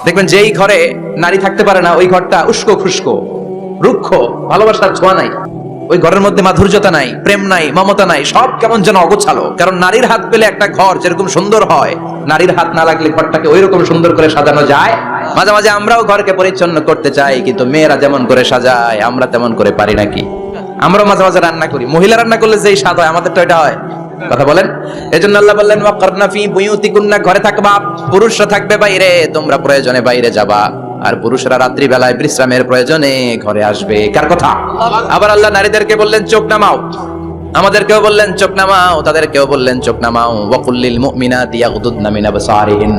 দেখবেন যেই ঘরে নারী থাকতে পারে না ওই ঘরটা উস্কো খুস্কো, রুক্ষ, ভালোবাসার ছোঁয়া নাই, ওই ঘরের মধ্যে মাধুর্যতা নাই, প্রেম নাই, মমতা নাই, সব কেমন যেন অগোছালো। কারণ নারীর হাত পেলে একটা ঘর যেরকম সুন্দর হয়, নারীর হাত না লাগলে ঘরটাকে ওই রকম সুন্দর করে সাজানো যায়। মাঝে মাঝে আমরাও ঘরকে পরিচ্ছন্ন করতে চাই, কিন্তু মেয়েরা যেমন করে সাজায় আমরা তেমন করে পারি নাকি? আমরাও মাঝে মাঝে রান্না করি, মহিলা রান্না করলে যেই স্বাদ হয় আমাদের তো এটা হয়। কথা বলেন। এজন্য আল্লাহ বললেন ওয়াকরনা ফি বুয়ুতিকুন্না, ঘরে থাকবা, পুরুষরা থাকবে বাইরে, তোমরা প্রয়োজনে বাইরে যাবা, আর পুরুষরা রাত্রি বেলায় বিশ্রামের প্রয়োজনে ঘরে আসবে। কার কথা? আবার আল্লাহ নারীদেরকে বললেন চোখ নামাও, আমাদেরকেও বললেন চোখ নামাও, তাদেরকেও বললেন চোখ নামাও। ওয়াকুল্লিল মুমিনাতি ইয়াগদুদনা মিন আবসারিহিন,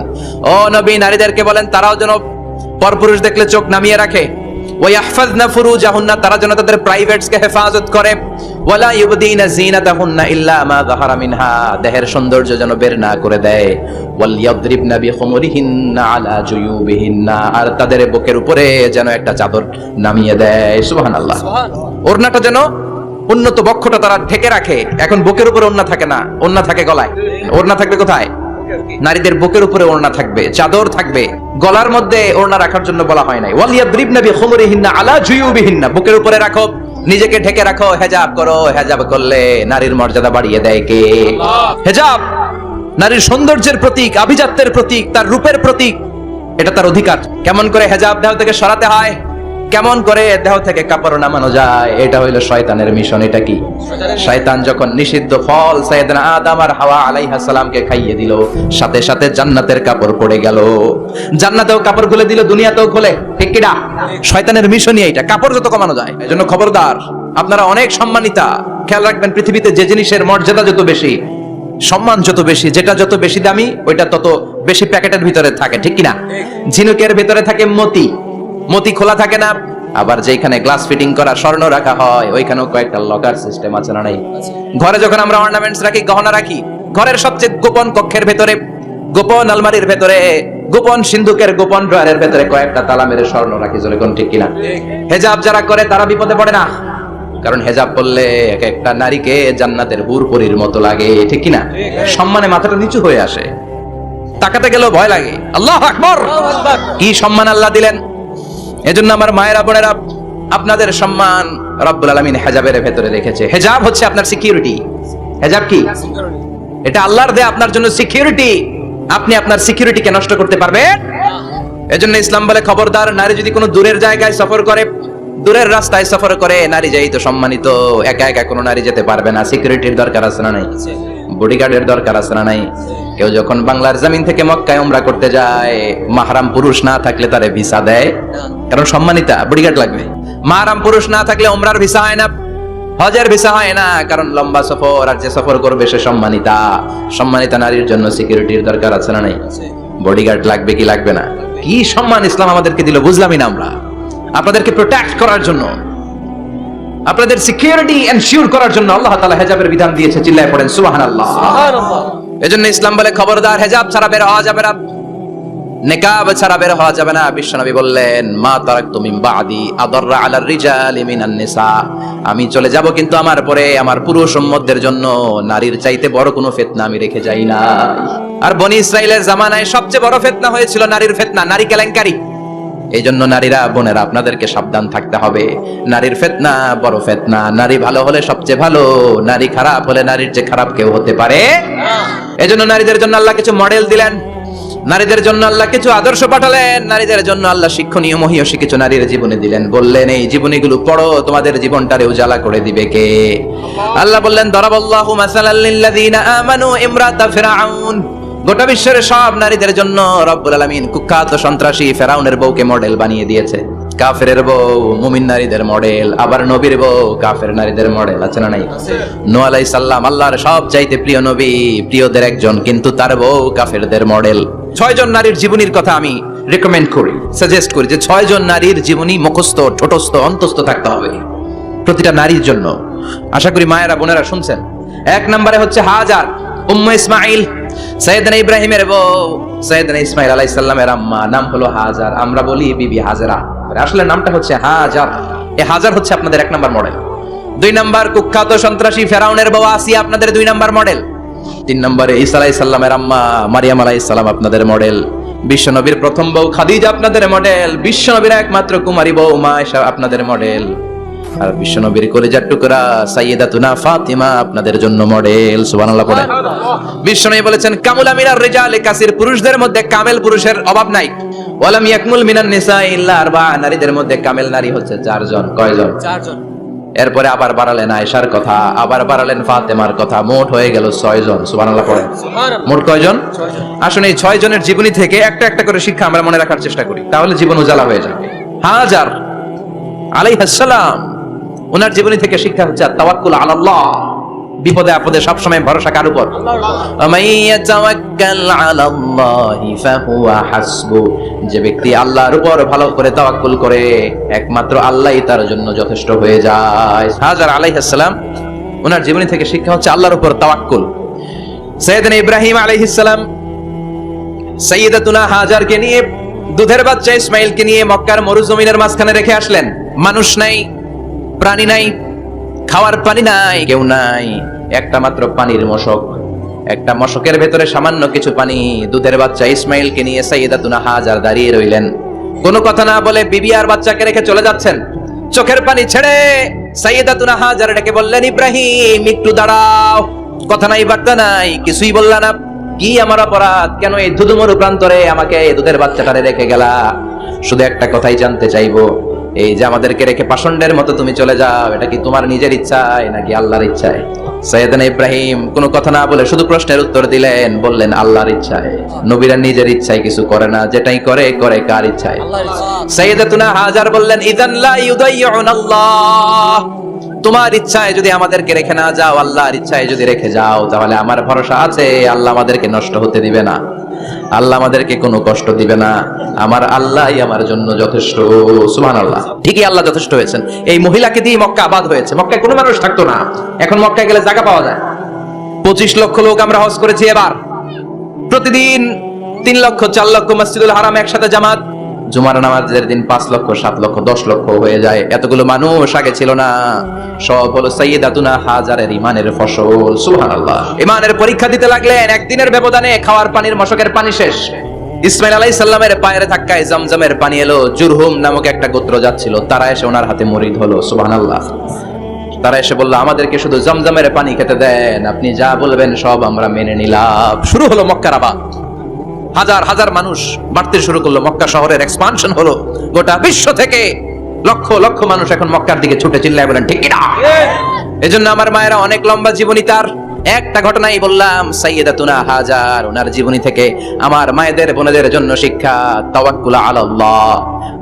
ও নবী নারীদেরকে বলেন তারাও যেন পরপুরুষ দেখলে চোখ নামিয়ে রাখে। ওয়াহফাজনা ফুরুজাহুন্না, তারা যেন তাদের প্রাইভেটসকে হেফাজত করে। ওয়ালা ইউবদিনা যিনাতাহুন্না ইল্লা মা যাহারা মিনহা, দেহের সৌন্দর্য যেন বের না করে দেয়। ওয়াল ইয়াদরিবনা বিখুমুরিহিন্না আলা জুয়ুবিহিন্না, আর তাদের বুকের উপরে যেন একটা চাদর নামিয়ে দেয়। সুবহানাল্লাহ। ওড়নাটা যেন উন্নত বক্ষটা তারা ঢেকে রাখে। এখন বুকের উপরে ওড়না থাকে না, ওড়না থাকে গলায়। ওড়না থাকবে কোথায়? নারীদের বুকের উপরে ওড়না থাকবে, চাদর থাকবে, গলার মধ্যে ওড়না রাখার জন্য বলা হয় নাই। ওয়াল ইয়াদরিবনা বিখুমুরিহিন্না আলা জুয়ুবিহিন্না, বুকের উপরে রাখো, নিজেকে ঢেকে রাখো, হেজাব করো। হেজাব করলে নারীর মর্যাদা বাড়িয়ে দেয় কে? হেজাব নারীর সৌন্দর্যের প্রতীক, আভিজাত্যের প্রতীক, তার রূপের প্রতীক, এটা তার অধিকার। কেমন করে হেজাব দেহ থেকে সরাতে হয়, কেমন করে দেহ থেকে কাপড় নামানো যায়, এটা হইলো শয়তানের মিশন। এটা কি? শয়তান যখন নিষিদ্ধ ফল সাইয়েদনা আদম আর হাওয়া আলাইহিস সালামকে খাইয়ে দিল, সাথে সাথে জান্নাতের কাপড় পড়ে গেল। জান্নাতেও কাপড় খুলে দিল, দুনিয়াতেও খুলে। ঠিক কি না? শয়তানের মিশনই এটা, কাপড় যত কমানো যায়। এজন্য খবরদার, আপনারা অনেক সম্মানিতা। খেয়াল রাখবেন, পৃথিবীতে যে জিনিসের মর্যাদা যত বেশি, সম্মান যত বেশি, যেটা যত বেশি দামি, ওইটা তত বেশি প্যাকেটের ভিতরে থাকে। ঠিক কি না? ঝিনুকের ভিতরে থাকে মতি, মতি খোলা থাকে না। আবার যেখানে গ্লাস ফিটিং করা স্বর্ণ রাখা হয়, ওইখানেও কয়েকটা লকার সিস্টেম আছে না নাই? ঘরে যখন আমরা অর্নামেন্টস রাখি, গহনা রাখি, ঘরের সবচেয়ে গোপন কক্ষের ভেতরে, গোপন আলমারির ভেতরে, গোপন সিন্ধুকের গোপন ড্রয়ারের ভেতরে কয়েকটা তালা মেরে স্বর্ণ রাখি। চলে কোন? ঠিক কিনা? হেজাব যারা করে তারা বিপদে পড়ে না, কারণ হেজাব করলে এক একটা নারীকে জান্নাতের হুরপরির মতো লাগে। ঠিক কিনা? সম্মানে মাথাটা নিচু হয়ে আসে, তাকাতে গেলেও ভয় লাগে। আল্লাহু আকবার! কি সম্মান আল্লাহ দিলেন! এজন্য আমার মায়েরা বোনেরা, আপনাদের সম্মান রব্বুল আলামিন হেজাবের ভেতরে রেখেছে। হেজাব হচ্ছে আপনার সিকিউরিটি। হেজাব কি? এটা আল্লাহর দেয়া আপনার জন্য সিকিউরিটি। আপনি আপনার সিকিউরিটিকে নষ্ট করতে পারবেন? এজন্য ইসলাম বলে খবরদার, নারী যদি কোনো দূরের জায়গায় সফর করে, দূরের রাস্তায় সফর করে, নারী যাই তো সম্মানিত, একা একা কোনো নারী যেতে পারবে না। সিকিউরিটির দরকার আছে না নাই? বডিগার্ডের দরকার আছে না নাই? কেউ যখন বাংলার জমিন থেকে মক্কায় উমরা করতে যায়, মাহরাম পুরুষ না থাকলে তারে ভিসা দেয়, কারণ সম্মানিতা, বডিগার্ড লাগবে। মাহরাম পুরুষ না থাকলে উমরার ভিসা হয় না, হজের ভিসা হয় না, কারণ লম্বা সফর, আর যে সফর করবে সে সম্মানিতা। সম্মানিতা নারীর জন্য সিকিউরিটির দরকার আছে না নাই? বডিগার্ড লাগবে কি লাগবে না? কি সম্মান ইসলাম আমাদেরকে দিল বুঝলামই না আমরা। আপনাদেরকে প্রোটেক্ট করার জন্য, আপনাদের সিকিউরিটি এনশিওর করার জন্য আল্লাহ তাআলা হেজাবের বিধান দিয়েছে। চিল্লায় পড়েন সুবহানাল্লাহ। এজন্য ইসলাম বলে খবরদার, হেজাব ছাড়া বের হওয়া যাবে না, নিকাব ছাড়া বের হওয়া যাবে না। বিশ্বনবী বললেন, মা তারাকতু মিন বাদি আদাররা আলার রিজালি মিনান নিসা, আমি চলে যাব কিন্তু আমার পরে আমার পুরুষ উম্মতদের জন্য নারীর চাইতে বড় কোনো ফিতনা আমি রেখে যাই না। আর বনি ইসরাইলের জামানায় সবচেয়ে বড় ফিতনা হয়েছিল নারীর ফিতনা, নারী কেলেঙ্কারি। এই জন্য নারীরা, বোনেরা, আপনাদেরকে সাবধান থাকতে হবে। নারীর ফিতনা বড় ফিতনা। নারী ভালো হলে সবচেয়ে ভালো, নারী খারাপ হলে নারীর চেয়ে খারাপ কেউ হতে পারে না। এই জন্য নারীদের জন্য আল্লাহ কিছু মডেল দিলেন, নারীদের জন্য আল্লাহ কিছু আদর্শ পাঠালেন, নারীদের জন্য আল্লাহ শিক্ষণীয় মহীয়সী কিছু নারীর জীবনী দিলেন। বললেন এই জীবনীগুলো পড়ো, তোমাদের জীবনটারে উজালা করে দিবে কে? আল্লাহ বললেন, দরাবাল্লাহু মাসালাল লিল্লাযিনা আমানু ইমরাতা ফিরআউন। গোটা বিশ্বের সব নারীদের জন্য রব্বুল আলামিন কুখ্যাত সন্ত্রাসী ফেরাউনের বউকে মডেল বানিয়ে দিয়েছে। কাফেরের বউ মুমিন নারীদের মডেল, আবার নবীর বউ কাফের নারীদের মডেল। আছে না নাই? নূহ আলাইহিস সালাম আল্লাহর সব চাইতে প্রিয় নবী, প্রিয়দের একজন, কিন্তু তার বউ কাফেরদের মডেল। 6 জন নারীর জীবনীর কথা আমি রেকমেন্ড করি, সাজেস্ট করি যে 6 জন নারীর জীবনী মুখস্থ, ঠোঁটস্থ, অন্তস্থ থাকতে হবে প্রতিটা নারীর জন্য। আশা করি মায়েরা বোনেরা শুনছেন। 1 নম্বরে হচ্ছে হাজার, উম্মে ইসমাঈল, সাইয়েদনা ইব্রাহিমের বউ, সাইয়েদনা ইসমাঈল আলাইহিস সালামের আম্মা, নাম হলো হাজার। আমরা বলি বিবি হাজরা, আসলে নামটা হচ্ছে হাজার। এই হাজার হচ্ছে আপনাদের 1 নম্বর মডেল। 2 নম্বর কুখ্যাত সন্ত্রাসী ফেরাউনের বউ আসিয়া আপনাদের 2 নম্বর মডেল। 3 নম্বরে ঈসা আলাইহিস সালামের আম্মা মারিয়াম আলাইহিস সালাম আপনাদের মডেল। বিশ্বনবীর প্রথম বউ খাদিজা আপনাদের মডেল, বিশ্বনবীর একমাত্র কুমারী বউ মা আয়েশা আপনাদের মডেল, আর বিশ্বনবীর কলিজার টুকরা সাইয়্যিদাতুনা ফাতিমা আপনাদের জন্য মডেল। সুবহানাল্লাহ পড়ে। বিশ্বনবী বলেছেন কামুলা মিনার রিজালি কাসির, পুরুষদের মধ্যে কামেল পুরুষের অভাব নাই। ওয়ালাম ইয়াকমুল মিনান নিসা ইল্লা আরবা, নারীদের মধ্যে কামেল নারী হচ্ছে 4 জন। কয়জন? 4 জন। এরপরে আবার বাড়ালেন আয়েশার কথা, আবার বাড়ালেন ফাতেমার কথা, মোট হয়ে গেল 6 জন। সুবহানাল্লাহ পড়ে। মোট কয়জন? 6 জন। আসুন এই 6 জনের জীবনী থেকে একটা একটা করে শিক্ষা আমরা মনে রাখার চেষ্টা করি, তাহলে জীবন উজালা হয়ে যাবে। হাজার আলাইহিস সালাম, ওনার জীবনী থেকে শিক্ষা হচ্ছে তাওয়াক্কুল আলাল্লাহ, বিপদে আপদে সব সময় ভরসা কার উপর? আমাইয়াতাওয়াক্কাল আলাল্লাহি ফাহুয়া হাসবু, যে ব্যক্তি আল্লাহর উপর ভালো করে তাওয়াক্কুল করে একমাত্র আল্লাহই তার জন্য যথেষ্ট হয়ে যায়। হাজার আলাইহিস সালাম, ওনার জীবনী থেকে শিক্ষা হচ্ছে আল্লাহর উপর তাওয়াক্কুল। সাইয়েদনা ইব্রাহিম আলাইহিস সালাম সাইয়্যিদাতুনা হাজারকে নিয়ে, দুধের বাচ্চা ইসমাইলকে নিয়ে মক্কার মরুজমিনের মাঝখানে রেখে আসলেন। মানুষ নাই, প্রাণী নাই, খাওয়ার পানি নাই, কেউ নাই, একটা মাত্র পানির মশক, একটা মশকের ভেতরে সামান্য কিছু পানি। দুধের বাচ্চা ইসমাইলকে নিয়ে সাইয়্যিদাতুনা হাজার দাঁড়িয়ে রইলেন, কোনো কথা না বলে বিবি আর বাচ্চাকে রেখে চলে যাচ্ছেন। চোখের পানি ছেড়ে সাইয়্যিদাতুনা হাজার ডেকে বললেন, ইব্রাহিম একটু দাঁড়াও। কথা নাই, বার্তা নাই, কিছুই বললা না। কি আমার অপরাধ? কেন এই ধুধুমরু প্রান্তরে আমাকে দুধের বাচ্চাটারে রেখে গেলা? শুধু একটা কথাই জানতে চাইবো, এই যে আমাদেরকে রেখে পাষণ্ডের মতো তুমি চলে যাও, এটা কি তোমার নিজের ইচ্ছায় নাকি আল্লাহর ইচ্ছায়? সাইয়েদনা ইব্রাহিম কোনো কথা না বলে শুধু প্রশ্নের উত্তর দিলেন, বললেন আল্লাহর ইচ্ছায়। নবীরা নিজের ইচ্ছায় কিছু করে না, যেটাই করে করে কার ইচ্ছায়? সাইয়্যিদাতুনা হাজার বললেন, ইযান লা ইউদাইয়ুনাল্লাহ, তোমার ইচ্ছায় যদি আমাদেরকে রেখে না যাও, আল্লাহর ইচ্ছায় যদি রেখে যাও, তাহলে আমার ভরসা আছে আল্লাহ আমাদেরকে নষ্ট হতে দিবে না, আল্লাহ আমাদেরকে কোনো কষ্ট দিবে না, আমার আল্লাহই আমার জন্য যথেষ্ট। সুবহানাল্লাহ। ঠিকই আল্লাহ যথেষ্ট হয়েছেন। এই মহিলাকে দিয়ে মক্কা আবাদ হয়েছে। মক্কায় কোনো মানুষ থাকতো না, এখন মক্কায় গেলে জায়গা পাওয়া যায়। 25 লক্ষ লোক আমরা হজ করেছি এবার, প্রতিদিন 3 লক্ষ 4 লক্ষ মসজিদুল হারাম একসাথে জামাত। জুমার নামাজের দিন 5 লক্ষ 7 লক্ষ 10 লক্ষ হয়ে যায়। এতগুলো মানুষ আগে ছিল না। সব হলো সাইয়্যিদাতুনা হাজারের ইমানের ফসল। সুবহানাল্লাহ। ইমানের পরীক্ষা দিতে লাগলেন। একদিনের ব্যবধানে খাওয়ার পানির মশকের পানি শেষ। ইসমাইল আলাইহিস সালামের পায়ের ধাক্কায় জমজমের পানি এলো। জুরহুম নামক একটা গোত্র যাচ্ছিল, তারা এসে ওনার হাতে মুরিদ হলো। সুবহানাল্লাহ। তারা এসে বলল, আমাদেরকে শুধু জমজমের পানি খেতে দেন, আপনি যা বলবেন সব আমরা মেনে নিলাম। শুরু হলো মক্কার আবাদ। হাজার হাজার মানুষ বাড়তে শুরু করলো, মক্কা শহরের এক্সপানশন হলো। গোটা বিশ্ব থেকে লক্ষ লক্ষ মানুষ এখন মক্কার দিকে ছুটে চিল্লায় বলেন ঠিক কিনা? এজন্য আমার মায়েরা অনেক লম্বা জীবনী, তার একটা ঘটনাই বললাম। সাইয়্যিদাতুনা হাজার, ওনার জীবনী থেকে আমার মায়েদের বোনেদের জন্য শিক্ষা, তাওয়াক্কুল আলাল্লাহ।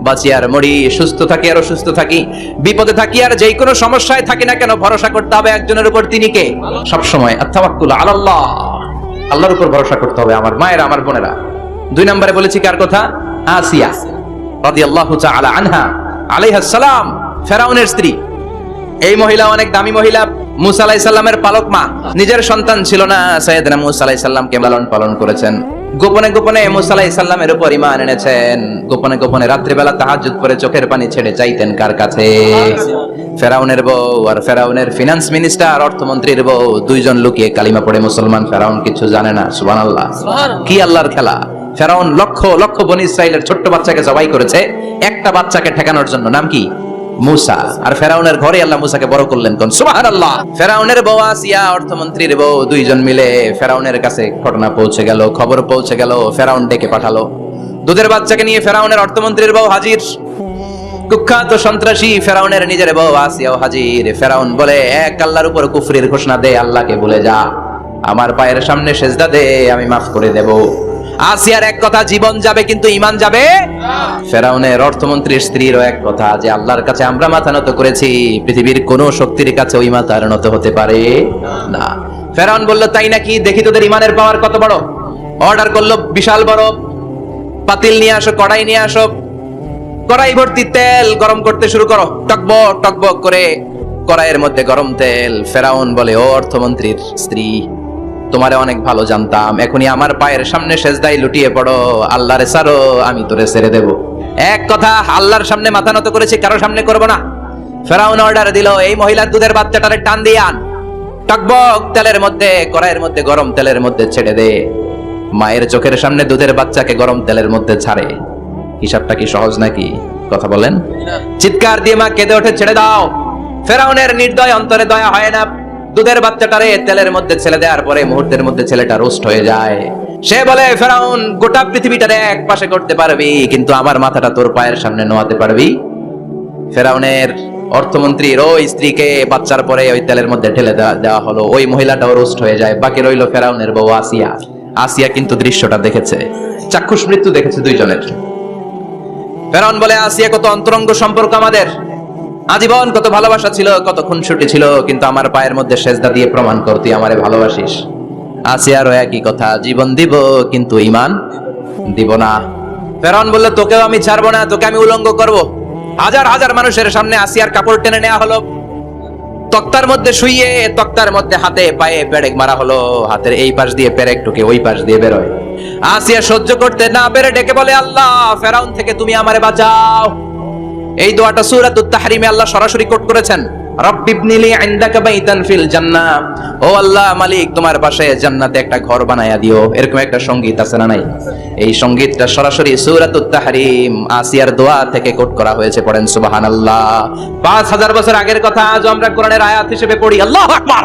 বাঁচি আর মরি, সুস্থ থাকি আর অসুস্থ থাকি, বিপদে থাকি আর যেই কোনো সমস্যায় থাকি না কেন, ভরসা করতে হবে একজনের উপর, তিনি কে? সবসময় তাওয়াক্কুল আলাল্লাহ, আল্লাহর উপর ভরসা করতে হবে। আমার মায়েরা, আমার বোনেরা। 2 নম্বরে বলেছি কার কথা? আসিয়া রাদিয়াল্লাহু তাআলা আনহা আলাইহাস সালাম, ফেরাউনের স্ত্রী। এই মহিলা অনেক দামি মহিলা। মুসা আলাইহিস সালামের পালক মা, নিজের সন্তান ছিল না, সাইয়েদনা মুসা আলাইহিস সালামকে লালন পালন করেছেন। গোপনে গোপনে মুসা আলাইহিস সালামের উপর ঈমান এনেছেন। গোপনে গোপনে রাত্রি বেলা তাহাজ্জুদ করে চোখের পানি ছেড়ে চাইতেন কার কাছে? ফেরাউনের বউ আর ফেরাউনের ফিনান্স মিনিস্টার, অর্থমন্ত্রীর বউ, 2 জন লুকিয়ে কালিমা পড়ে মুসলমান। ফেরাউন কিছু জানে না। সুবহানাল্লাহ। কি আল্লাহর খেলা! ফেরাউন লক্ষ লক্ষ বনি ইসরাইলের ছোট্ট বাচ্চাকে জবাই করেছে একটা বাচ্চাকে ঠেকানোর জন্য। নাম কি? মুসা। আর ফেরাউনের ঘরে আল্লাহ মুসাকে বড় করলেন। কোন? সুবহানাল্লাহ। ফেরাউনের বউ আসিয়া, অর্থমন্ত্রীর বউ, 2 জন মিলে ফেরাউনের কাছে ঘটনা পৌঁছে গেল, খবর পৌঁছে গেল। ফেরাউন ডেকে পাঠালো। দুধের বাচ্চাকে নিয়ে ফেরাউনের অর্থমন্ত্রীর বউ হাজির। কুখ্যাত সন্ত্রাসী ফেরাউনের নিজের বউ আসিয়াও হাজির। ফেরাউন বলে, এক আল্লাহর উপর কুফরির ঘোষণা দে, আল্লাহকে ভুলে যা, আমার পায়ের সামনে সেজদা দে, আমি মাফ করে দেব। আসিয়ার এক কথা, জীবন যাবে কিন্তু ঈমান যাবে না। ফেরাউনের অর্থমন্ত্রীর স্ত্রীরও এক কথা, যে আল্লাহর কাছে আমরা মাথা নত করেছি, পৃথিবীর কোন শক্তির কাছে ওই মাথা নত হতে পারে না। ফেরাউন বলল, তাই নাকি? দেখি তোদের ঈমানের পাওয়ার কত বড়। অর্ডার করলো, বিশাল বড় পাতিল নিয়ে আসো, কড়াই নিয়ে আসো, কড়াই ভর্তি তেল গরম করতে শুরু করো। টকবক টকবক করে কড়াইয়ের মধ্যে গরম তেল। ফেরাউন বলে, ও অর্থমন্ত্রীর স্ত্রী, তোমারে অনেক ভালো জানতাম, এখনই আমার পায়ের সামনে সেজদায় লুটিয়ে পড়ো, আল্লাহরে ছাড়ো, আমি তোরে ছেড়ে দেব। এক কথা, আল্লাহর সামনে মাথা নত করেছি, কারো সামনে করব না। ফেরাউন অর্ডার দিল, এই মহিলার দুধের বাচ্চাটারে টান দিয়ে আন, টকবক তেলের মধ্যে, কড়াইয়ের মধ্যে গরম তেলের মধ্যে ছেড়ে দে। মায়ের চোখের সামনে দুধের বাচ্চাকে গরম তেলের মধ্যে ছাড়ে। হিসাবটা কি সহজ নাকি? কথা বলেন। চিৎকার দিয়ে মা কেঁদে ওঠে, ছেড়ে দাও। ফেরাউনের নির্দয় অন্তরে দয়া হয় না। দুধের বাচ্চাটারে তেলের মধ্যে ছেড়ে দেওয়ার পরে মুহূর্তের মধ্যে ছেলেটা রোস্ট হয়ে যায়। সে বলে, ফেরাউন, গোটা পৃথিবীটারে এক পাশে করতে পারবি, কিন্তু আমার মাথাটা তোর পায়ের সামনে নোয়াতে পারবি? ফেরাউনের অর্থমন্ত্রীর ওই স্ত্রীকে বাচ্চার পরে ওই তেলের মধ্যে ঢেলে দেওয়া হলো। ওই মহিলাটাও রোস্ট হয়ে যায়। বাকি রইল ফেরাউনের বউ আসিয়া। আসিয়া কিন্তু দৃশ্যটা দেখেছে, চাক্ষুষ মৃত্যু দেখেছে দুইজনের। ফেরাউন বলে, আসিয়া, কত অন্তরঙ্গ সম্পর্ক আমাদের, আজীবন কত ভালোবাসা ছিল, কত খুনসুটি ছিল, কিন্তু আমার পায়ের মধ্যে সেজদা দিয়ে প্রমাণ কর তুই আমারে ভালোবাসিস। আসিয়ারও একই কথা, জীবন দিব কিন্তু ঈমান দিব না। ফেরাউন বলল, তোকেও আমি ছাড়বো না, তোকে আমি উলঙ্গ করব। হাজার হাজার মানুষের সামনে আসিয়ার কাপড় টেনে নেওয়া হলো, তক্তার মধ্যে শুইয়ে তক্তার মধ্যে হাতে পায়ে পেরেক মারা হলো। হাতের এই পাশ দিয়ে পেরেক ঢুকে ওই পাশ দিয়ে বেরোয়। আসিয়া সহ্য করতে না পেরে ডেকে বলে, আল্লাহ, ফেরাউন থেকে তুমি আমারে বাঁচাও। এই দোয়াটা সূরাতুত তাহরিমে আল্লাহ সরাসরি কোট করেছেন, রব্বিবনিলি ইনদাকা বাইতান ফিল জান্নাহ। ও আল্লাহ মালিক, তোমার পাশে জান্নাতে একটা ঘর বানায়া দিও। এরকম একটা সংগীত আছে না নাই? এই সংগীতটা সরাসরি সূরাতুত তাহরিম আসিয়ার দোয়া থেকে কোট করা হয়েছে। পড়েন সুবহানাল্লাহ। 5000 বছর আগের কথা আজ আমরা কোরআনের আয়াত হিসেবে পড়ি। আল্লাহু আকবার।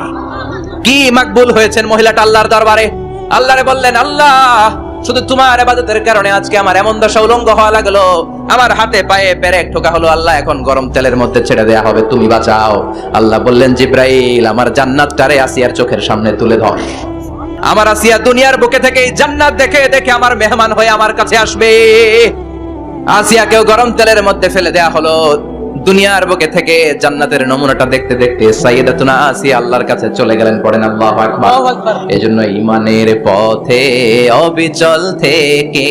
কি মাকবুল হয়েছেন মহিলাটা আল্লাহর দরবারে। আল্লাহরে বললেন, আল্লাহ, শুধু তোমার ইবাদতের কারণে আজকে আমার এমন দশা উলঙ্গ হওয়া লাগলো, আমার হাতে পায়ে পেরেক ঠোকা হলো। আল্লাহ, এখন গরম তেলের মধ্যে ছেড়ে দেয়া হবে, তুমি বাঁচাও। আল্লাহ বললেন, জিব্রাইল, আমার জান্নাতটারে আসিয়ার চোখের সামনে তুলে ধর। আমার আসিয়া দুনিয়ার বুকে থেকে এই জান্নাত দেখে দেখে আমার মেহমান হয়ে আমার কাছে আসবে। আসিয়াকেও গরম তেলের মধ্যে ফেলে দেয়া হলো। দুনিয়ার বুকে থেকে জান্নাতের নমুনাটা দেখতে দেখতে সাইয়েদাতুনা আসিয়া আল্লাহর কাছে চলে গেলেন। পড়েন আল্লাহু আকবার। এজন্য ঈমানের পথে অবিচল থেকে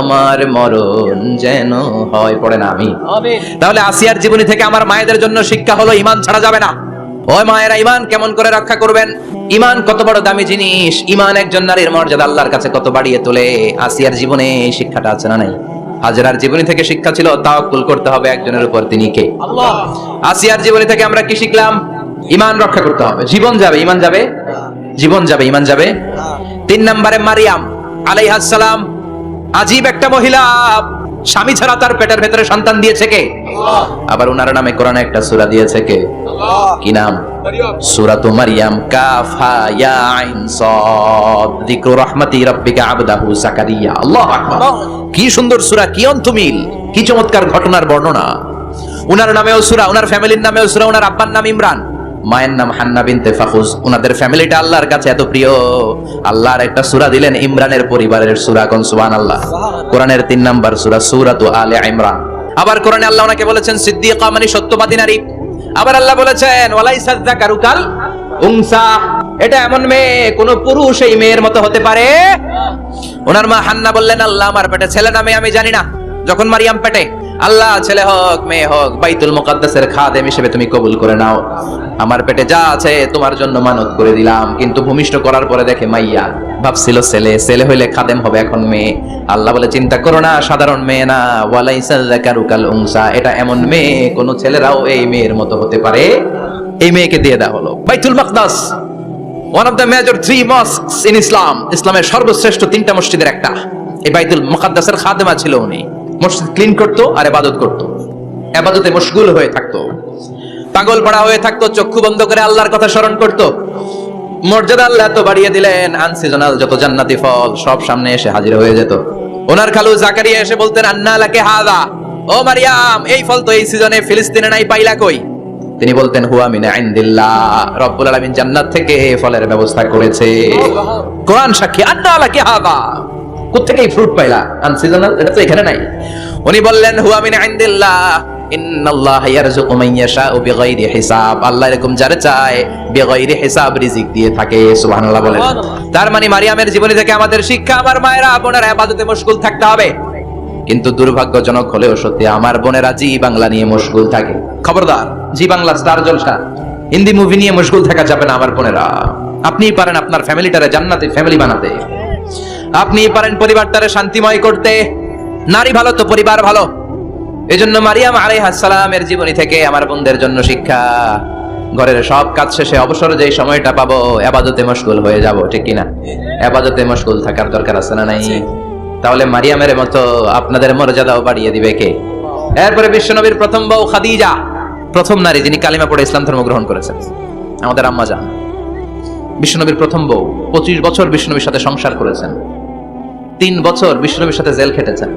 আমার মরণ যেন হয়। পড়েন আমিন। তাহলে আসিয়ার জীবনী থেকে আমার মায়েদের জন্য শিক্ষা হলো, ঈমান ছাড়া যাবে না। ওই মায়েরা ঈমান কেমন করে রক্ষা করবেন? ঈমান কত বড় দামি জিনিস। ঈমান একজন নারীর মর্যাদা আল্লাহর কাছে কত বাড়িয়ে তোলে। আসিয়ার জীবনে এই শিক্ষাটা আছে না নাই? হাজেরার জীবনী থেকে শিক্ষা ছিল তাওয়াক্কুল করতে হবে একজনের উপর, তিনি কে? আল্লাহ। আসিয়ার জীবনী থেকে আমরা কি শিখলাম? ঈমান রক্ষা করতে হবে। জীবন যাবে, ঈমান যাবে, জীবন যাবে, ঈমান যাবে। 3 নম্বরে মারিয়াম আলাইহিস সালাম, আজীব একটা মহিলা, স্বামী ছাড়া তার পেটের ভেতরে সন্তান দিয়েছে কে? আল্লাহ। আবার ওনার নামে কোরআনে একটা সূরা দিয়েছে কে? আল্লাহ। কি নাম? সূরাতু মারইয়াম। কাফ হা ইয়া আইন সাদ, যিকরু রাহমাতি রাব্বিকা আবদাহু যাকারিয়া। আল্লাহু আকবার। কি সুন্দর সূরা, কি অন্তমিল, কি চমৎকার ঘটনার বর্ণনা। উনার নামেও সূরা, উনার ফ্যামিলির নামেও সূরা। উনার আব্বার নাম ইমরান, মায়ের নাম হান্না বিনতে ফাখুজ। উনাদের ফ্যামিলিটা আল্লাহর কাছে এত প্রিয়, আল্লাহর একটা সূরা দিলেন ইমরানের পরিবারের সূরা। কোন সুবহানাল্লাহ। কোরআনের 3 নাম্বার সূরা সূরাতু আলে ইমরান। আবার কোরআনে আল্লাহ ওনাকে বলেছেন সিদ্দিকা, মানে সত্যবাদী নারী। আবার আল্লাহ বলেছেন ওয়ালাইসা যাকারু কাল উনসা, এটা এমন মেয়ে কোন পুরুষ এই মেয়ের মতো হতে পারে? ওনার মা হান্না বললেন, আল্লাহ, আমার পেটে ছেলে না মেয়ে আমি জানি না। যখন মারিয়াম পেটে, আল্লাহ, ছেলে হোক মেয়ে হোক, বাইতুল মুকাদ্দাসের খাদেম হিসেবে তুমি কবুল করে নাও। আমার পেটে যা আছে তোমার জন্য মানত করে দিলাম। কিন্তু ভূমিষ্ঠ করার পরে দেখে মাইয়া, ভাবছিল ছেলে, ছেলে হইলে খাদেম হবে, এখন মেয়ে। আল্লাহ বলে, চিন্তা করো না, সাধারণ মেয়ে না। ওয়ালাইসা যাকারু কাল উনসা, এটা এমন মেয়ে কোন ছেলেরাও এই মেয়ের মতো হতে পারে। এই মেয়েকে দিয়ে দেওয়া হলো Baitul Maqdis, one of the major 3 mosques in Islam. ইসলামের সর্বশ্রেষ্ঠ 3টা মসজিদের একটা। এই বাইতুল মুকাদ্দাসের খাদেমা ছিল উনি। মসজিদ ক্লিন করতো আর ইবাদত করতো, ইবাদতে মশগুল হয়ে থাকতো, পাগল পড়া হয়ে থাকতো, চক্ষু বন্ধ করে আল্লাহর কথা স্মরণ করতো। মর্যাদা আল্লাহ এত বাড়িয়ে দিলেন, আনসিজনাল যত জান্নাতি ফল সব সামনে এসে হাজির হয়ে যেত। ওনার খালু জাকারিয়া এসে বলতেন, আন্না লাকে হাযা, ও মারিয়াম, এই ফল তো এই সিজনে ফিলিস্তিনে নাই, পাইলা কই? তিনি বলতেন, হুয়া মিন ইনদিল্লাহ, রব্বুল আলামিন জান্নাত থেকে ফলের ব্যবস্থা করেছে। কোরআন সাক্ষী, আন্না লাকে হাযা, কোত্থেকে এই ফ্রুট পাইলা? আনসিজনাল, এটা তো এখানে নাই। উনি বললেন, হুয়া মিন ইনদিল্লাহ, ইন্নাল্লাহ ইয়ারযুকু মান ইয়াশাউ বিগাইরি হিসাব, আল্লাহ এরকম যারে চায় বিগাইরি হিসাব রিজিক দিয়ে থাকে। সুবহানাল্লাহ বলেন। তার মানে মারিয়ামের জীবনী থেকে আমাদের শিক্ষা, আমার মায়েরা বোনেরা ইবাদতে মশগুল থাকতে হবে। কিন্তু দুর্ভাগ্যজনক হলেও সত্যি, আমার বোনেরা জি বাংলা নিয়ে মশগুল থাকে। খবরদার, জি বাংলা, স্টার জলসা, হিন্দি মুভি নিয়ে মশগুল থাকা যাবে না আমার বোনেরা। আপনিই পারেন আপনার ফ্যামিলিটারে জান্নাতি ফ্যামিলি বানাতে, আপনিই পারেন পরিবারটারে শান্তিময় করতে। নারী ভালো তো পরিবার ভালো। এজন্য মারিয়াম আলাইহিস সালামের জীবনী থেকে আমার বোনদের জন্য শিক্ষা, ঘরের সব কাজ শেষে অবসর যেই সময়টা পাবো ইবাদতে মশগুল হয়ে যাব, ঠিক কিনা? ইবাদতে মশগুল থাকার দরকার আছে না নাই? তাহলে মারিয়ামের মতো আপনাদের মর্যাদাও বাড়িয়ে দিবে কে? এরপরে বিশ্বনবীর প্রথম বউ খাদিজা, প্রথম নারী যিনি কালিমা পড়ে ইসলাম ধর্ম গ্রহণ করেছেন, আমাদের আম্মা জান। বিশ্বনবীর প্রথম বউ, 25 বছর বিশ্বনবীর সাথে সংসার করেছেন, 3 বছর বিশ্বনবীর সাথে জেল খেটেছেন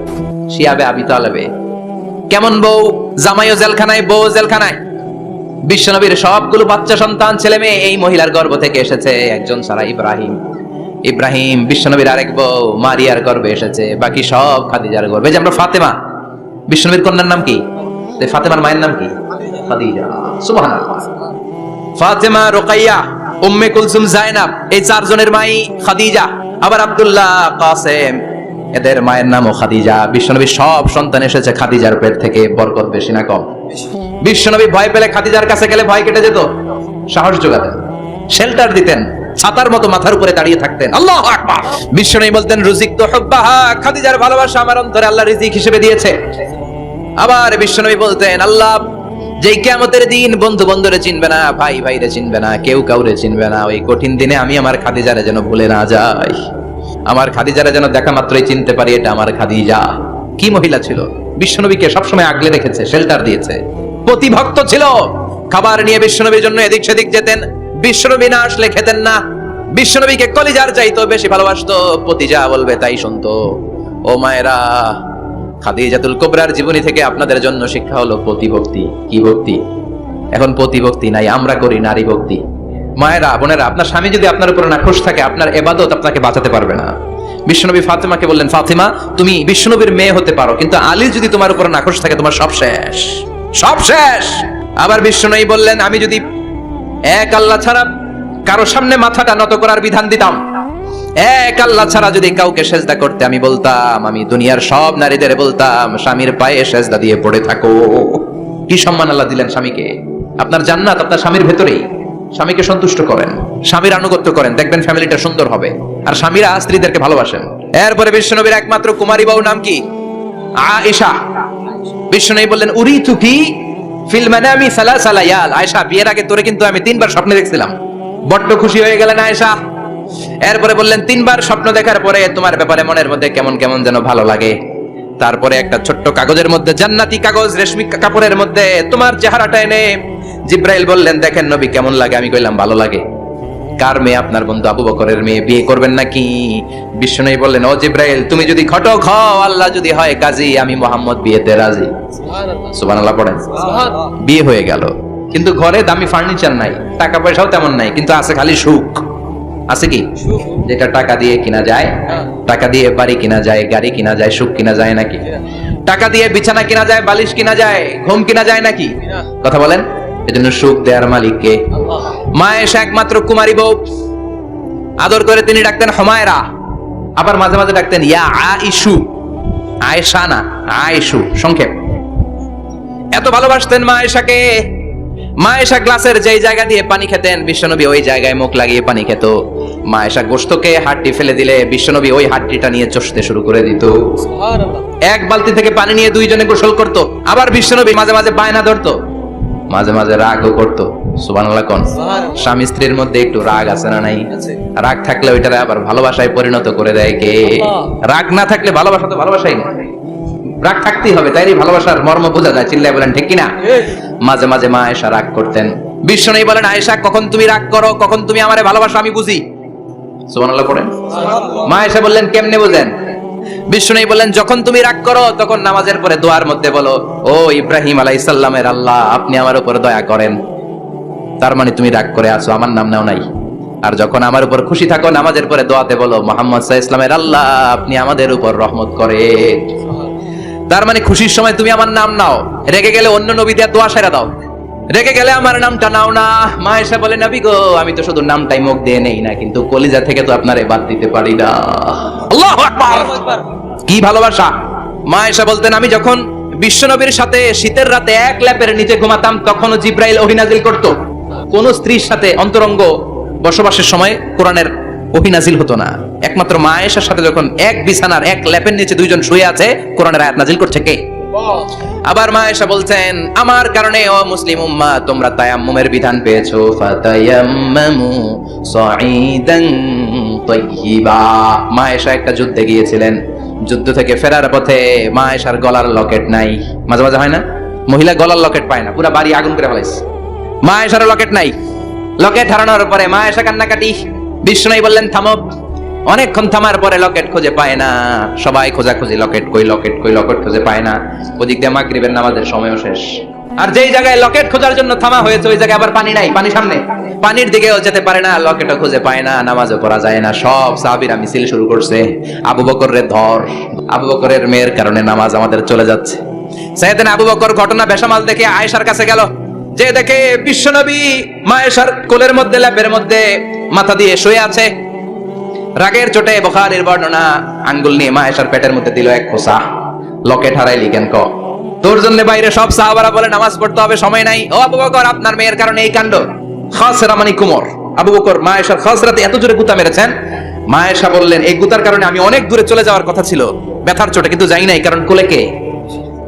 শিয়াবে আবি তালেবে। কেমন বউ? জামাইও জেলখানায়, বউ জেলখানায়। বিশ্বনবীর সবগুলো বাচ্চা সন্তান ছেলে মেয়ে এই মহিলার গর্ভ থেকে এসেছে, একজন ছাড়া ইব্রাহিম বিশ্বনবীর আরেক বউ মারিয়ার গর্ভে এসেছে, বাকি সব খাদিজার গর্ভে। যে আমরা ফাতেমা, বিশ্বনবীর কন্যার নাম কি? ফাতেমার মায়ের নাম কি? খাদিজা। সুবহানাল্লাহ। ফাতেমা, রুকাইয়া, উম্মে কুলসুম, জায়নাব, এই 4 জনের মাই খাদিজা। আবার আব্দুল্লাহ, কাসেম, এদের মায়ের নামও খাদিজা। বিশ্বনবীর সব সন্তান এসেছে খাদিজার পেট থেকে। বরকত বেশি না কম? বিশ্বনবী ভয় পেলে খাদিজার কাছে গেলে ভয় কেটে যেত, সাহস যোগাতেন, শেল্টার দিতেন, ছাতার মতো মাথার উপরে দাঁড়িয়ে থাকতেন। আল্লাহু আকবার। বিশ্বনবী বলতেন, রুজিকতু হুব্বাহা, খাদিজার ভালোবাসা আমার অন্তরে আল্লাহ রিজিক হিসেবে দিয়েছে। আবার বিশ্বনবী বলতেন, আল্লাহ যেই কিয়ামতের দিন বন্ধু বন্ধুরে চিনবে না, ভাই ভাইরে চিনবে না, কেউ কাউরে চিনবে না, ওই কঠিন দিনে আমি আমার খাদিজারে যেন ভুলে না যাই, আমার খাদিজারে যেন দেখা মাত্রই চিনতে পারি এটা আমার খাদিজা। কি মহিলা ছিল! বিশ্বনবীকে সবসময় আগলে রেখেছে, শেল্টার দিয়েছে, প্রতিভক্ত ছিল। খাবার নিয়ে বিশ্বনবীর জন্য এদিক সেদিক যেতেন, বিশ্বনবী না আসলে খেতেন না। বিশ্বনবীকে কলিজার চাইতো বেশি ভালোবাসতো, পতি যা বলবে তাই শুনতো। ও মায়েরা, খাদিজাতুল কুবরার জীবনী থেকে আপনাদের জন্য শিক্ষা হলো প্রতিভক্তি। কি ভক্তি? এখন প্রতিভক্তি নাই, আমরা করি নারী ভক্তি। মায়েরা, বোনেরা, আপনার স্বামী যদি আপনার উপর নাখোশ থাকে, আপনার ইবাদত আপনাকে বাঁচাতে পারবে না। বিশ্বনবী ফাতেমাকে বললেন, ফাতেমা তুমি বিশ্বনবীর মেয়ে হতে পারো, কিন্তু আলী যদি তোমার উপর নাখোশ থাকে তোমার সব শেষ, সব শেষ। আবার বিশ্বনবী বললেন, আমি যদি এক আল্লাহ ছাড়া কারো সামনে মাথাটা নত করার বিধান দিতাম, এক আল্লাহ ছাড়া যদি কাউকে সেজদা করতে আমি বলতাম, আমি দুনিয়ার সব নারীদের বলতাম স্বামীর পায়ে সেজদা দিয়ে পড়ে থাকো। কি সম্মান আল্লাহ দিলেন স্বামীকে! আপনার জান্নাত আপনার স্বামীর ভেতরেই। স্বামীকে সন্তুষ্ট করেন, স্বামীর আনুগত্য করেন, দেখবেন ফ্যামিলিটা সুন্দর হবে। আর স্বামীরা স্ত্রীদেরকে ভালোবাসেন। এরপরে বিশ্বনবীর একমাত্র কুমারী বউ নাম কি? আয়েশা। বিশ্বনবী বললেন, উরিতু কি ফিল মানামি সালাসা লায়াল। আয়েশা, বিয়ের আগে তোরে কিন্তু আমি 3 বার স্বপ্নে দেখছিলাম। বড্ড খুশি হয়ে গেলেন আয়েশা। এরপরে বললেন, 3 বার স্বপ্ন দেখার পরে তোমার ব্যাপারে মনের মধ্যে কেমন কেমন যেন ভালো লাগে। তারপরে একটা ছোট্ট কাগজের মধ্যে, জান্নাতি কাগজ, রেশমি কাপড়ের মধ্যে তোমার চেহারাটা এনে জিব্রাইল বললেন, দেখেন নবী কেমন লাগে? আমি কইলাম, ভালো লাগে। কার মেয়ে? আপনার বন্ধু আবু বকরের মেয়ে, বিয়ে করবেন নাকি? বিশ্বনবী বললেন, ও জিব্রাইল, তুমি যদি ঘটক হও, আল্লাহ যদি হয় কাজী, আমি মুহাম্মদ বিয়েতে রাজি। সুবহানাল্লাহ পড়েন। বিয়ে হয়ে গেল, কিন্তু ঘরে দামি ফার্নিচার নাই, টাকা পয়সাও তেমন নাই, কিন্তু আছে খালি সুখ। আছে কি? যেটা টাকা দিয়ে কিনা যায়, টাকা দিয়ে বাড়ি কিনা যায়, গাড়ি কিনা যায়, সুখ কিনা যায় নাকি? টাকা দিয়ে বিছানা কিনা যায়, বালিশ কিনা যায়, ঘুম কিনা যায় নাকি? কথা বলেন। এজন্য সুখ দেয়ার মালিক কে? মা এসে একমাত্র কুমারী বউ। আদর করে তিনি ডাকতেন হুমায়রা, আবার মাঝে মাঝে ডাকতেন ইয়া আইশু। আয়েশা না, আইশু, সংক্ষেপ। এত ভালোবাসতেন মা আয়েশাকে। মা আয়েশা গ্লাসের যেই জায়গা দিয়ে পানি খেতেন, বিশ্বনবী ওই জায়গায় মুখ লাগিয়ে পানি খেত। মা আয়েশা গোশতকে হাড্ডি ফেলে দিলে বিশ্বনবী ওই হাড্ডিটা নিয়ে চষতে শুরু করে দিত। এক বালতি থেকে পানি নিয়ে 2 জনে গোসল করত। আবার বিশ্বনবী মাঝে মাঝে বায়না ধরতো, মাঝে মাঝে রাগও করতো। সুবহানাল্লাহ কোন? স্বামী স্ত্রীর মধ্যে একটু রাগ আছে না নাই? রাগ থাকলে ওইটারে আবার ভালোবাসায় পরিণত করে দেয় কে? রাগ না থাকলে ভালোবাসা তো ভালোবাসাই না। রাগ থাকতেই হবে, তাইলে ভালোবাসার মর্ম বোঝা যায়। চিল্লায় বলেন ঠিক কিনা? মাঝে মাঝে মা আয়েশা রাগ করতেন। বিশ্বনবী বলেন, আয়েশা কখন তুমি রাগ করো, কখন তুমি আমারে ভালোবাসো আমি বুঝি। সুবহানাল্লাহ পড়েন। মা আয়েশা বললেন, কেমনে বুঝেন? বিশ্বনবী বললেন, যখন তুমি রাগ করো তখন নামাজের পরে দোয়ার মধ্যে বলো, ও ইব্রাহিম আলাইহিস সালামের আল্লাহ, আপনি আমার উপর দয়া করেন। তার মানে তুমি রাগ করে আছো, আমার নাম নাও নাই। আর যখন আমার উপর খুশি থাকো নামাজের পরে দোয়াতে বলো, মুহাম্মদ সাল্লাল্লাহু আলাইহি ওয়াসাল্লামের আল্লাহ, আপনি আমাদের উপর রহমত করেন। তার মানে খুশির সময় তুমি আমার নাম নাও, রেগে গেলে অন্য নবী দিয়ে দোয়া সেরা দাও, রেগে গেলে আমার নামটা নাও না। মা আয়েশা বলে, নবী গো, আমি তো শুধু নামটাই মুখ দিয়ে নেই না, কিন্তু কলিজা থেকে তো আপনারে বাদ দিতে পারি না। আল্লাহু আকবার! কি ভালোবাসা! মা আয়েশা বলতেন, আমি যখন বিশ্বনবীর সাথে শীতের রাতে এক ল্যাপের নিচে ঘুমাতাম, তখনও জিব্রাইল ওহী নাজিল করত। কোন স্ত্রীর সাথে অন্তরঙ্গ বসবাসের সময় কোরআনের ওহী নাজিল হতো না। একমাত্র মা আয়েশার সাথে যখন এক বিছানার এক ল্যাপের নিচে 2 জন শুয়ে আছে, কোরআনের আয়াত নাজিল করছে কে? আবার মা আয়েশা বলছেন, আমার কারণে ও মুসলিম উম্মাহ তোমরা তায়াম্মুমের বিধান পেয়েছো। ফাতায়াম্মামু সাঈদান তাইয়্যিবা। মা আয়েশা একটা যুদ্ধে গিয়েছিলেন, যুদ্ধ থেকে ফেরার পথে মা আয়েশার গলার লকেট নাই। মাঝে মাঝে হয় না, মহিলা গলার লকেট পায় না, পুরো বাড়ি আগুন করে ফেলাইছে। মা আয়েশার লকেট নাই। লকেট হারানোর পরে মা আয়েশা কান্নাকাটি। বিশ্বনবী বললেন থামো। অনেকক্ষণ থামার পরে লকেট খুঁজে পায় না। সবাই খোঁজাখুঁজি, লকেট কই, লকেট কই, লকেট খুঁজে পায় না। ওদিক দিয়ে মাগরিবের নামাজের সময়ও শেষ। আর যেই জায়গায় লকেট খোঁজার জন্য থামা হয়েছে ওই জায়গায় আবার পানি নাই, পানি সামনে, পানির দিকেও যেতে পারে না, লকেটও খুঁজে পায় না, নামাজও পড়া যায় না। সব সাহাবীরা মিছিল শুরু করছে, আবু বকরের ধর, আবু বকরের মেয়ের কারণে নামাজ আমাদের চলে যাচ্ছে। সাইয়েদনা আবু বকর ঘটনা বেসামাল দেখে আয়েশার কাছে গেল, যে দেখে বিশ্বনবী মা আয়েশার কোলের মধ্যে, ল্যাপের মধ্যে মাথা দিয়ে শুয়ে আছে। রাগের চোটে বুখারীর বর্ণনা, আঙ্গুল নিয়ে মা আয়েশার পেটের মধ্যে দিল এক খোঁচা। লকেট হারাইলি কেন ক? তোর জন্য বাইরে সব সাহাবারা বলে নামাজ পড়তে হবে, সময় নাই। ও আবু বকর, আপনার মেয়ের কারণে এই কাণ্ড। খাসরা মানে কুমর। আবু বকর মা আয়েশার খাসরাতে এত জোরে গুতা মেরেছেন, মা আয়েশা বললেন এই গুতার কারণে আমি অনেক দূরে চলে যাওয়ার কথা ছিল ব্যথার চোটে, কিন্তু যাই নাই, কারণ কোলে কে?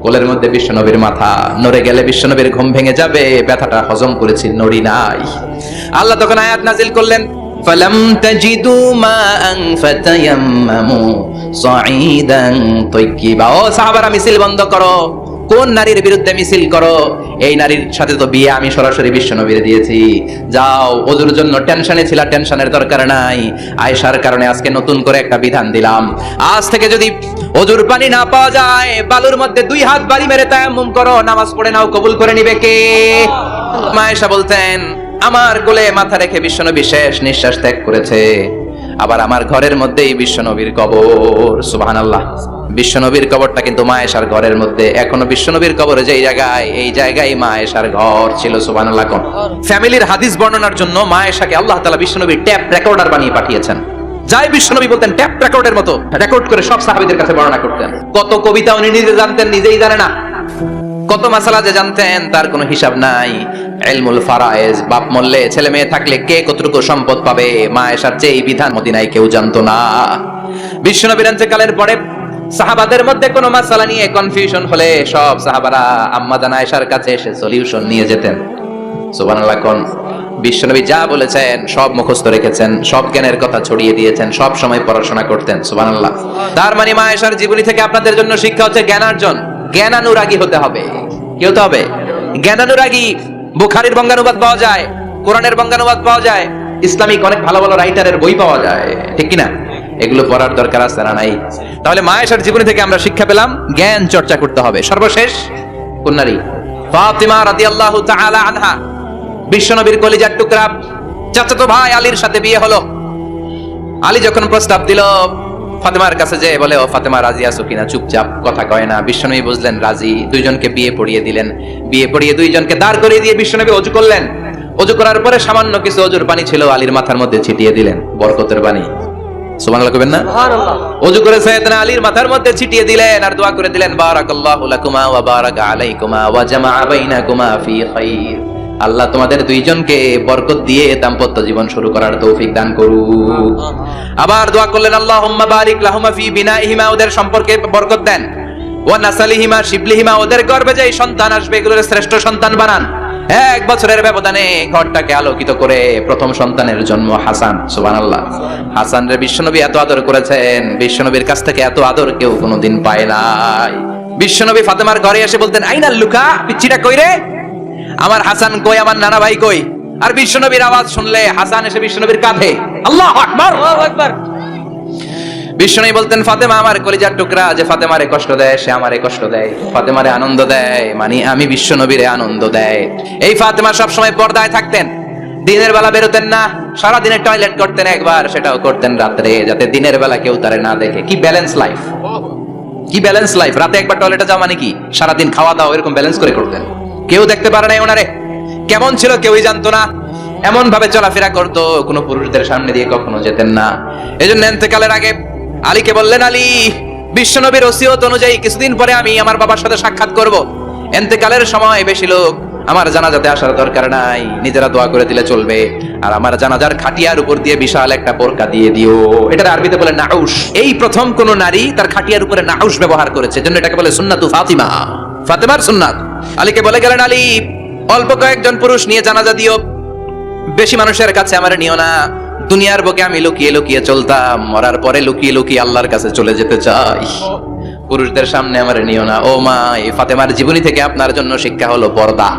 কোলের মধ্যে বিশ্বনবীর মাথা। নড়ে গেলে বিশ্বনবীর ঘুম ভেঙে যাবে, ব্যথাটা হজম করেছি, নড়ি নাই। আল্লাহ তখন আয়াত নাজিল করলেন, ফালাম তাজিদু মাআন ফাতায়াম্মামু সাঈদান তাইয়্যিবা। ও সাহাবারা, মিছিল বন্ধ করো। কোন নারীর বিরুদ্ধে মিছিল করো? এই নারীর সাথে তো বিয়ে আমি সরাসরি বিশ্বনবীর দিয়েছি। যাও, ওজুর জন্য টেনশনে ছিলা, টেনশনের দরকার নাই। আয়েশার কারণে আজকে নতুন করে একটা বিধান দিলাম, আজ থেকে যদি ওজুর পানি না পাওয়া যায়, বালুর মধ্যে 2 হাত বাড়ি মেরে তায়াম্মুম করো, নামাজ পড়ে নাও, কবুল করে নিবে কে? মা আয়েশা বলতেন, আমার কোলে মাথা রেখে বিশ্বনবী শেষ নিঃশ্বাস ত্যাগ করেছে। আবার আমার ঘরের মধ্যেই বিশ্বনবীর কবর। সুবহানাল্লাহ। বিশ্বনবীর কবরটা কিন্তু মা আয়েশার ঘরের মধ্যে। এখনো বিশ্বনবীর কবর যেই জায়গায়, এই জায়গায় মা আয়েশার ঘর ছিল। সুবহানাল্লাহ। কোন ফ্যামিলির হাদিস বর্ণনার জন্য মা আয়েশাকে আল্লাহ তাআলা বিশ্বনবীর ট্যাপ রেকর্ডার বানিয়ে পাঠিয়েছেন। যাই বিশ্বনবী বলতেন ট্যাপ রেকর্ডের মতো রেকর্ড করে সব সাহাবীদের কাছে বর্ণনা করতেন। কত কবিতা উনি নিজে জানতেন, নিজেই জানে না। কত মাসালা যে জানতেন তার কোনো হিসাব নাই। ইলমুল ফারায়েজ, বাপ মরলে ছেলে মেয়ে থাকলে কে কতটুকু সম্পদ পাবে, মা আয়েশার যে এই বিধান মদিনায় কেউ জানতো না। বিশ্বনবীর ইন্তেকালের পরে সাহাবাদের মধ্যে কোনো মাসালা নিয়ে কনফিউশন হলে সব সাহাবারা আম্মা জান আয়েশার কাছে এসে সলিউশন নিয়ে যেতেন। সুবহানাল্লাহ। কোন বিশ্বনবী যা বলেছেন সব মুখস্থ রেখেছেন, সব জ্ঞানের কথা ছড়িয়ে দিয়েছেন, সব সময় পড়াশোনা করতেন। সুবহানাল্লাহ। তার মানে মা আয়েশার জীবনী থেকে আপনাদের জন্য শিক্ষা হচ্ছে জ্ঞানার্জন। জ্ঞানানুরাগী হতে হবে। কি হতে হবে? জ্ঞানানুরাগী। বুখারীর বঙ্গানুবাদ পাওয়া যায়, কোরআনের বঙ্গানুবাদ পাওয়া যায়, ইসলামিক অনেক ভালো ভালো রাইটারের বই পাওয়া যায়, ঠিক কিনা? এগুলো পড়ার দরকার আছে না নাই? তাহলে মা আয়েশার জীবনী থেকে আমরা শিক্ষা পেলাম জ্ঞান চর্চা করতে হবে। সর্বশেষ কোন নারী? ফাতিমা রাদিয়াল্লাহু তাআলা আনহা, বিশ্বনবীর কলিজার টুকরা। চাচাতো ভাই আলীর সাথে বিয়ে হলো। আলী যখন প্রস্তাব দিল ফাতেমার কাছে, যে বলে ও ফাতেমা রাজি আছো কিনা, চুপচাপ কথা কয় না। বিশ্বনবী বুঝলেন রাজি, দুইজনকে বিয়ে পড়িয়ে দিলেন। বিয়ে পড়িয়ে দুইজনকে দাঁড় করিয়ে দিয়ে বিশ্বনবী ওযু করলেন। ওযু করার পরে সামান্য কিছু ওযুর পানি ছিল, আলীর মাথার মধ্যে ছিটিয়ে দিলেন, বরকতের পানি। সুবহানাল্লাহ কইবেন না? সুবহানাল্লাহ। ওযু করে সাইয়েদনা আলীর মাথার মধ্যে ছিটিয়ে দিলেন আর দোয়া করে দিলেন, বারাকাল্লাহু লাকুমা ওয়া বারাকা আলাইকুমা ওয়া জামাআ বাইনাকুমা ফি খাইর। আল্লাহ তোমাদের দুইজনকে বরকত দিয়ে দাম্পত্য জীবন শুরু করার তৌফিক দান করুক। আবার দোয়া করলেন, আল্লাহুম্মা বারিক লাহুমা ফি বিনাইহিমা, ওদের সম্পর্কে বরকত দেন। ওয়া নাসালিহিমা শিবলিহিমা, ওদের গর্ভে যে সন্তান আসবে এগুলোর শ্রেষ্ঠ সন্তান বানান। 1 বছরের ব্যবধানে ঘরটাকে আলোকিত করে প্রথম সন্তানের জন্ম হাসান। সুবহানাল্লাহ। হাসান রে বিশ্বনবী এত আদর করেছেন, বিশ্বনবীর কাছ থেকে এত আদর কেউ কোনোদিন পায় নাই। বিশ্বনবী ফাতেমার ঘরে এসে বলতেন, আইনাল লুকা, পিচ্চিটা কই রে? আমার হাসান কই, আমার নানা ভাই কই? আর বিশ্বনবীর আওয়াজ শুনলে হাসান এসে বিশ্বনবীর কাঁধে। আল্লাহু আকবার, আল্লাহু আকবার। বিশ্বনবী বলতেন, ফাতেমা আমার কলিজার টুকরা, যে ফাতেমারে কষ্ট দেয় সে আমারে কষ্ট দেয়, ফাতেমারে আনন্দ দেয় মানে আমি বিশ্বনবীরে আনন্দ দেয়। এই ফাতেমা সব সময় পর্দায় থাকতেন, দিনের বেলা বেরোতেন না, সারা দিনে টয়লেট করতেন একবার, সেটাও করতেন রাত্রে, যাতে দিনের বেলা কেউ তারে না দেখে। কি ব্যালেন্স লাইফ, কি ব্যালেন্স লাইফ! রাতে একবার টয়লেটে যাওয়া মানে কি সারাদিন খাওয়া দাওয়া এরকম ব্যালেন্স করে করতেন। কেউ দেখতে পারে নাই ওনারে, কেমন ছিল কেউই জানতো না। এমন ভাবে চলাফেরা করতো, কোনো পুরুষদের সামনে দিয়ে কখনো যেতেন না। এজন্য ইন্তেকালের আগে আলীকে বললেন, আলী, বিশ্বনবীর ওসিয়ত অনুযায়ী কিছুদিন পরে আমি আমার বাবার সাথে সাক্ষাৎ করব। ইন্তেকালের সময় বেশি লোক আমার জানাজাতে আসার দরকার নাই, নিজেরা দোয়া করে দিলে চলবে। আর আমার জানাজার খাটিয়ার উপর দিয়ে বিশাল একটা বোরকা দিয়ে দিও। এটা আরবিতে বলে নাউশ। এই প্রথম কোন নারী তার খাটিয়ার উপরে নাউশ ব্যবহার করেছে, জন্য এটাকে বলে সুন্নাতু ফাতিমা, ফাতেমার সুন্নাত। আলীকে বলে গেলেন, আলী অল্প কয়েকজন পুরুষ নিয়ে জানাজা দিও, বেশি মানুষের কাছে আমার নিও না। দুনিয়ার বুকে আমি লুকিয়ে লুকিয়ে চলতাম, মরার পরে লুকিয়ে লুকিয়ে আল্লাহর কাছে চলে যেতে চাই, পুরুষদের সামনে আমার নিও না। ও মা, এই ফাতেমার জীবনী থেকে আপনার জন্য শিক্ষা হলো পর্দা।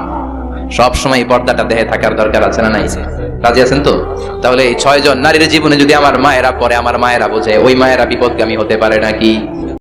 সব সময় পর্দাটা দেহে থাকার দরকার আছে না নাই? রাজি আছেন তো? তাহলে এই 6 জন নারীর জীবনে যদি আমার মায়েরা পরে, আমার মায়েরা বোঝে, ওই মায়েরা বিপদগামী হতে পারে নাকি?